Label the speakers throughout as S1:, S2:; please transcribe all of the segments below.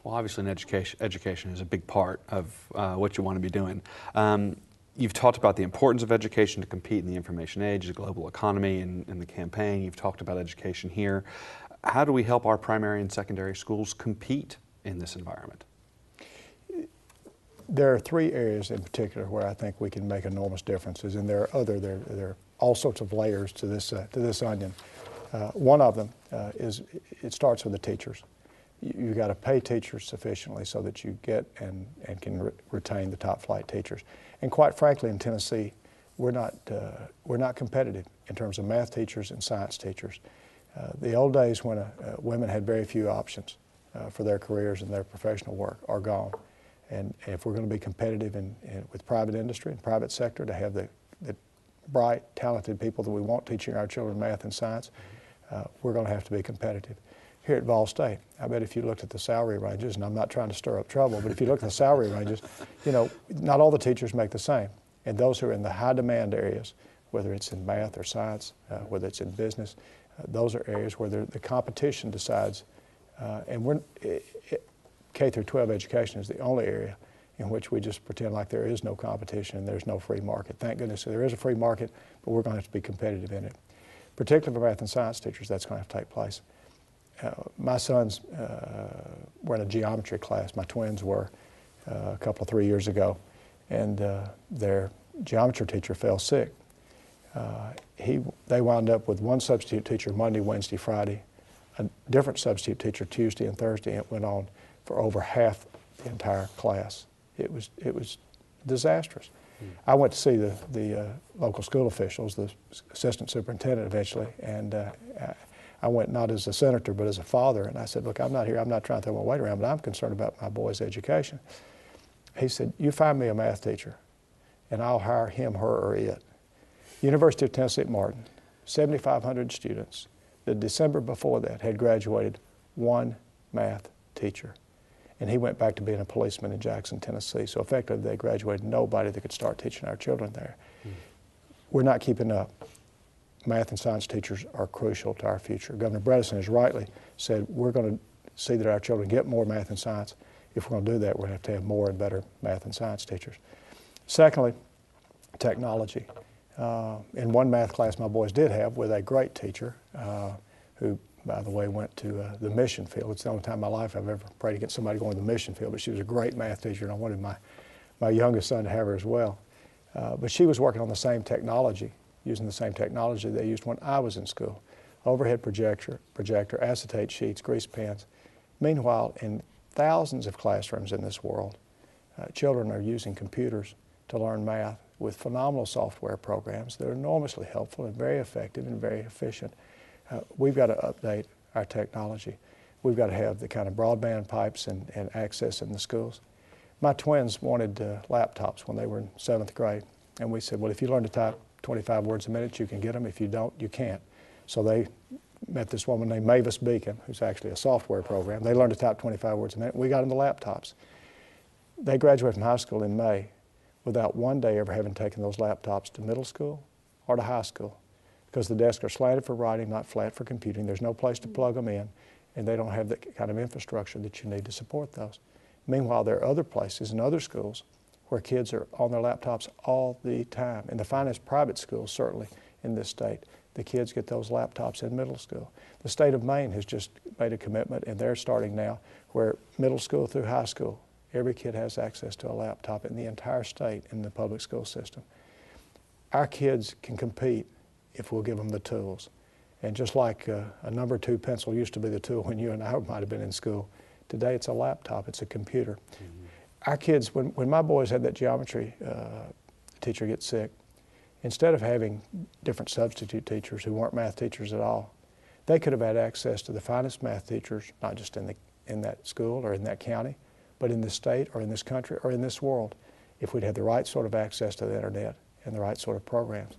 S1: Well, obviously, education is a big part of what you want to be doing. You've talked about the importance of education to compete in the information age, the global economy, in the campaign. You've talked about education here. How do we help our primary and secondary schools compete in this environment?
S2: There are three areas in particular where I think we can make enormous differences, and there are all sorts of layers to this onion. One of them is it starts with the teachers. You've got to pay teachers sufficiently so that you get and can retain the top flight teachers. And quite frankly, in Tennessee, we're not competitive in terms of math teachers and science teachers. The old days when women had very few options for their careers and their professional work are gone. And if we're going to be competitive with private industry and private sector to have the bright, talented people that we want teaching our children math and science, we're going to have to be competitive. Here at Vol State, I bet if you looked at the salary ranges, and I'm not trying to stir up trouble, but if you look at the salary ranges, you know, not all the teachers make the same. And those who are in the high demand areas, whether it's in math or science, whether it's in business, those are areas where the competition decides. And K through 12 education is the only area in which we just pretend like there is no competition and there's no free market. Thank goodness there is a free market, but we're going to have to be competitive in it. Particularly for math and science teachers, that's going to have to take place. My sons were in a geometry class. My twins were a couple, 3 years ago, and their geometry teacher fell sick. They wound up with one substitute teacher Monday, Wednesday, Friday, a different substitute teacher Tuesday and Thursday, and it went on for over half the entire class. It was disastrous. I went to see the local school officials, the assistant superintendent eventually, and I went not as a senator but as a father, and I said, look, I'm not trying to throw my weight around, but I'm concerned about my boy's education. He said, you find me a math teacher and I'll hire him, her, or it. University of Tennessee at Martin, 7,500 students. The December before that had graduated one math teacher. And he went back to being a policeman in Jackson, Tennessee. So effectively, they graduated nobody that could start teaching our children there. We're not keeping up. Math and science teachers are crucial to our future. Governor Bredesen has rightly said we're going to see that our children get more math and science. If we're going to do that, we're going to have more and better math and science teachers. Secondly, technology. In one math class my boys did have with a great teacher who, by the way, went to the mission field. It's the only time in my life I've ever prayed to get somebody going to the mission field, but she was a great math teacher, and I wanted my youngest son to have her as well. But she was working on the same technology, using the same technology they used when I was in school. Overhead projector, acetate sheets, grease pens. Meanwhile, in thousands of classrooms in this world, children are using computers to learn math with phenomenal software programs that are enormously helpful and very effective and very efficient. We've got to update our technology. We've got to have the kind of broadband pipes and access in the schools. My twins wanted laptops when they were in 7th grade, and we said, well, if you learn to type 25 words a minute, you can get them. If you don't, you can't. So they met this woman named Mavis Beacon, who's actually a software program. They learned to type 25 words a minute. We got them the laptops. They graduated from high school in May without one day ever having taken those laptops to middle school or to high school, because the desks are slanted for writing, not flat for computing. There's no place to plug them in, and they don't have the kind of infrastructure that you need to support those. Meanwhile, there are other places and other schools where kids are on their laptops all the time. In the finest private schools, certainly in this state, the kids get those laptops in middle school. The state of Maine has just made a commitment, and they're starting now, where middle school through high school, every kid has access to a laptop in the entire state in the public school system. Our kids can compete if we'll give them the tools. And just like a number 2 pencil used to be the tool when you and I might have been in school, today it's a laptop, it's a computer. Our kids, when my boys had that geometry teacher get sick, instead of having different substitute teachers who weren't math teachers at all, they could have had access to the finest math teachers, not just in that school or in that county, but in this state or in this country or in this world, if we'd had the right sort of access to the internet and the right sort of programs.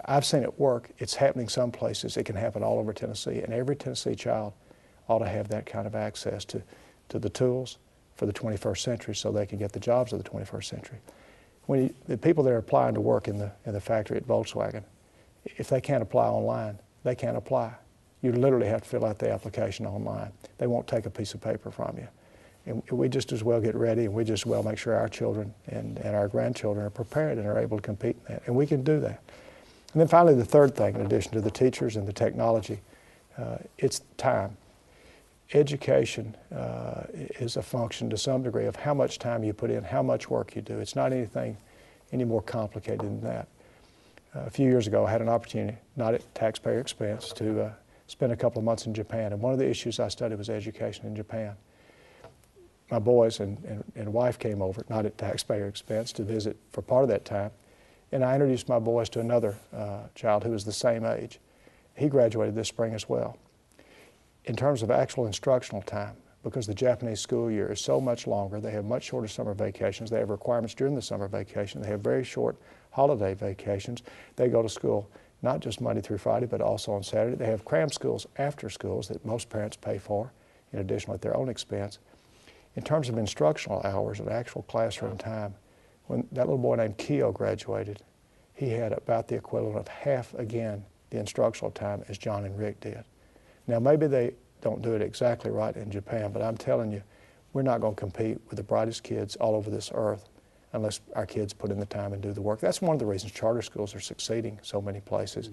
S2: I've seen it work. It's happening some places. It can happen all over Tennessee, and every Tennessee child ought to have that kind of access to the tools for the 21st century so they can get the jobs of the 21st century. The people that are applying to work in the factory at Volkswagen, if they can't apply online, they can't apply. You literally have to fill out the application online. They won't take a piece of paper from you. And we just as well get ready, and we just as well make sure our children and our grandchildren are prepared and are able to compete in that. And we can do that. And then finally, the third thing, in addition to the teachers and the technology, it's time. Education is a function to some degree of how much time you put in, how much work you do. It's not anything any more complicated than that. A few years ago, I had an opportunity, not at taxpayer expense, to spend a couple of months in Japan. And one of the issues I studied was education in Japan. My boys and wife came over, not at taxpayer expense, to visit for part of that time. And I introduced my boys to another child who was the same age. He graduated this spring as well. In terms of actual instructional time, because the Japanese school year is so much longer, they have much shorter summer vacations, they have requirements during the summer vacation, they have very short holiday vacations. They go to school not just Monday through Friday, but also on Saturday. They have cram schools after schools that most parents pay for, in addition at their own expense. In terms of instructional hours and actual classroom time, when that little boy named Keo graduated, he had about the equivalent of half again the instructional time as John and Rick did. Now maybe they don't do it exactly right in Japan, but I'm telling you, we're not going to compete with the brightest kids all over this earth unless our kids put in the time and do the work. That's one of the reasons charter schools are succeeding so many places.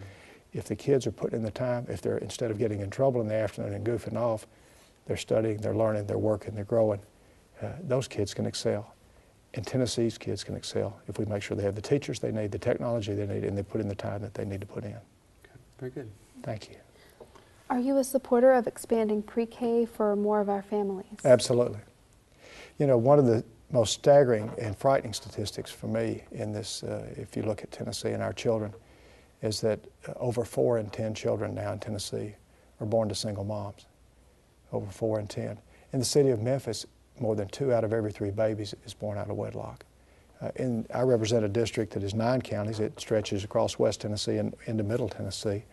S2: If the kids are putting in the time, if they're, instead of getting in trouble in the afternoon and goofing off, they're studying, they're learning, they're working, they're growing, those kids can excel. And Tennessee's kids can excel if we make sure they have the teachers they need, the technology they need, and they put in the time that they need to put in.
S1: Okay. Very good.
S2: Thank you.
S3: Are you a supporter of expanding pre-K for more of our families?
S2: Absolutely. You know, one of the most staggering and frightening statistics for me in this, if you look at Tennessee and our children, is that over 4 in 10 children now in Tennessee are born to single moms. Over 4 in 10. In the city of Memphis, more than 2 out of every 3 babies is born out of wedlock. I represent a district that is 9 counties. It stretches across West Tennessee and into Middle Tennessee.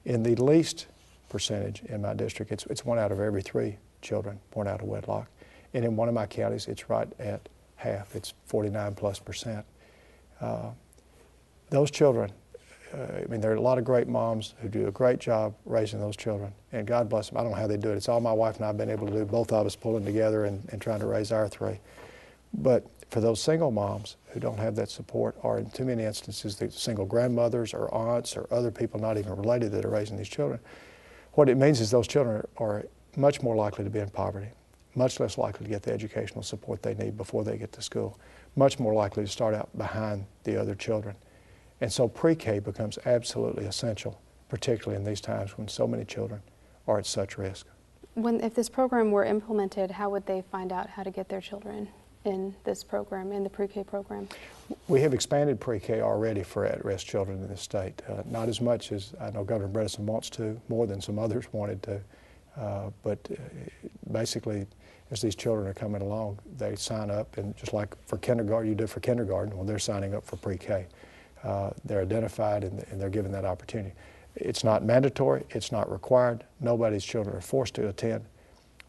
S2: In the least percentage in my district, it's 1 out of every 3 children born out of wedlock. And in one of my counties, it's right at half. It's 49+%. Those children, I mean, there are a lot of great moms who do a great job raising those children, and God bless them. I don't know how they do it. It's all my wife and I have been able to do, both of us pulling together and trying to raise our 3. But for those single moms who don't have that support, or in too many instances, the single grandmothers or aunts or other people not even related that are raising these children, what it means is those children are much more likely to be in poverty, much less likely to get the educational support they need before they get to school, much more likely to start out behind the other children. And so pre-K becomes absolutely essential, particularly in these times when so many children are at such risk.
S3: If this program were implemented, how would they find out how to get their children in this program, in the pre-K program?
S2: We have expanded pre-K already for at-risk children in this state. Not as much as I know Governor Bredesen wants to, more than some others wanted to. But basically, as these children are coming along, they sign up, and just like for kindergarten, you do for kindergarten, well, they're signing up for pre-K. They're identified and they're given that opportunity. It's not mandatory, it's not required. Nobody's children are forced to attend.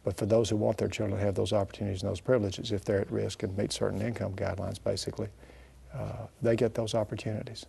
S2: But for those who want their children to have those opportunities and those privileges, if they're at risk and meet certain income guidelines, basically, they get those opportunities.